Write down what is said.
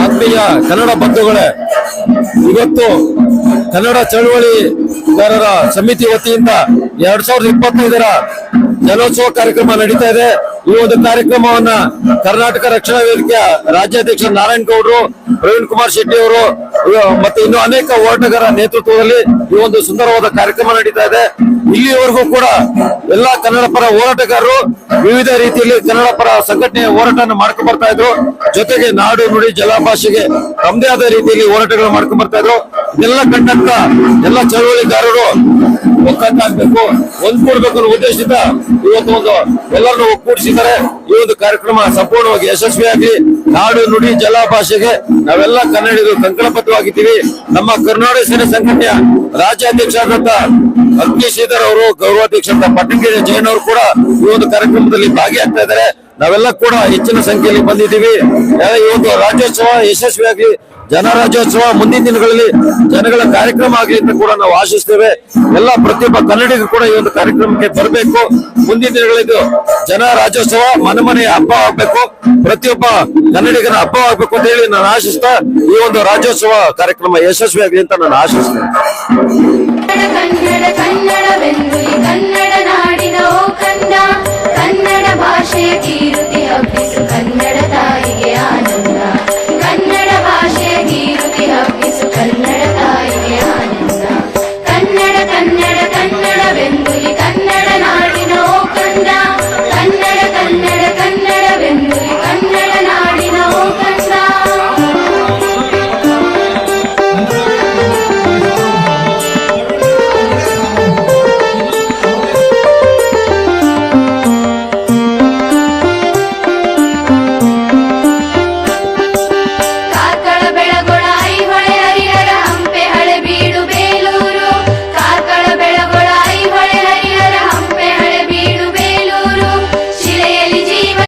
ಆತ್ಮೀಯ ಕನ್ನಡ ಬಂಧುಗಳೇ, ಇವತ್ತು ಕನ್ನಡ ಚಳವಳಿಗಾರರ ಸಮಿತಿ ವತಿಯಿಂದ 2025ರ ಜನೋತ್ಸವ ಕಾರ್ಯಕ್ರಮ ನಡೀತಾ ಇದೆ. ಈ ಒಂದು ಕಾರ್ಯಕ್ರಮವನ್ನ ಕರ್ನಾಟಕ ರಕ್ಷಣಾ ವೇದಿಕೆಯ ರಾಜ್ಯಾಧ್ಯಕ್ಷ ನಾರಾಯಣ್ ಗೌಡ್ರು, ಪ್ರವೀಣ್ ಕುಮಾರ್ ಶೆಟ್ಟಿ ಅವರು ಮತ್ತೆ ಇನ್ನು ಅನೇಕ ಹೋರಾಟಗಾರರ ನೇತೃತ್ವದಲ್ಲಿ ಈ ಒಂದು ಸುಂದರವಾದ ಕಾರ್ಯಕ್ರಮ ನಡೀತಾ ಇದೆ. ಇಲ್ಲಿವರೆಗೂ ಕೂಡ ಎಲ್ಲಾ ಕನ್ನಡ ಪರ ಹೋರಾಟಗಾರರು ವಿವಿಧ ರೀತಿಯಲ್ಲಿ ಕನ್ನಡ ಪರ ಸಂಘಟನೆ ಹೋರಾಟವನ್ನು ಮಾಡ್ಕೊಂಡ್ ಬರ್ತಾ ಇದ್ರು. ಜೊತೆಗೆ ನಾಡು ನುಡಿ ಜಲಭಾಷೆಗೆ ತಮ್ಮದೇ ಆದ ರೀತಿಯಲ್ಲಿ ಹೋರಾಟಗಳು ಮಾಡ್ಕೊಂಡ್ ಬರ್ತಾ ಇದ್ರು. ಇದೆಲ್ಲ ಕಂಡಂತ ಎಲ್ಲ ಚಳವಳಿಗಾರರು ಒಗ್ಗಟ್ಟಾಗಬೇಕು, ಒಂದ್ಗೂಡ್ಬೇಕು ಅನ್ನೋ ಉದ್ದೇಶದಿಂದ ಇವತ್ತು ಒಂದು ಎಲ್ಲರನ್ನು ಒಕ್ಕೂಡಿಸಿದ್ದಾರೆ. ಈ ಒಂದು ಕಾರ್ಯಕ್ರಮ ಸಂಪೂರ್ಣವಾಗಿ ಯಶಸ್ವಿಯಾಗಿ ನಾಡು ನುಡಿ ಜಲಭಾಷೆಗೆ ನಾವೆಲ್ಲ ಕನ್ನಡಿಗರು ಕಂಕಣಬದ್ಧವಾಗಿದ್ದೀವಿ. ನಮ್ಮ ಕರ್ನಾಟಕ ಸೇನೆ ಸಂಘಟನೆಯ ರಾಜ್ಯಾಧ್ಯಕ್ಷ ಆದಂತ ಅಗ್ನಿಶ್ರೀಧರ್ ಅವರು, ಗೌರವಾಧ್ಯಕ್ಷ ಪಟ್ಟಂಗಿರಿ ಜೈನ್ ಅವರು ಕೂಡ ಈ ಒಂದು ಕಾರ್ಯಕ್ರಮದಲ್ಲಿ ಭಾಗಿಯಾಗ್ತಾ ಇದ್ದಾರೆ. ನಾವೆಲ್ಲ ಕೂಡ ಹೆಚ್ಚಿನ ಸಂಖ್ಯೆಯಲ್ಲಿ ಬಂದಿದ್ದೀವಿ. ಈ ಒಂದು ರಾಜ್ಯೋತ್ಸವ ಯಶಸ್ವಿಯಾಗಿ ಜನರಾಜ್ಯೋತ್ಸವ ಮುಂದಿನ ದಿನಗಳಲ್ಲಿ ಜನಗಳ ಕಾರ್ಯಕ್ರಮ ಆಗಲಿ ಅಂತ ಕೂಡ ನಾವು ಆಶಿಸ್ತೇವೆ. ಎಲ್ಲ ಪ್ರತಿಯೊಬ್ಬ ಕನ್ನಡಿಗರು ಕೂಡ ಈ ಒಂದು ಕಾರ್ಯಕ್ರಮಕ್ಕೆ ಬರಬೇಕು. ಮುಂದಿನ ದಿನಗಳಿದ್ದು ಜನ ರಾಜ್ಯೋತ್ಸವ ಮನೆಯ ಹಬ್ಬ ಆಗ್ಬೇಕು, ಪ್ರತಿಯೊಬ್ಬ ಕನ್ನಡಿಗರ ಹಬ್ಬ ಆಗ್ಬೇಕು ಅಂತ ಹೇಳಿ ನಾನು ಆಶಿಸ್ತಾ ಈ ಒಂದು ರಾಜ್ಯೋತ್ಸವ ಕಾರ್ಯಕ್ರಮ ಯಶಸ್ವಿಯಾಗಲಿ ಅಂತ ನಾನು ಆಶಿಸ್ತೇನೆ. ಕನ್ನಡ ನಾಡಿನ ಓ ಕಂದ, ಕನ್ನಡ ಭಾಷೆಯ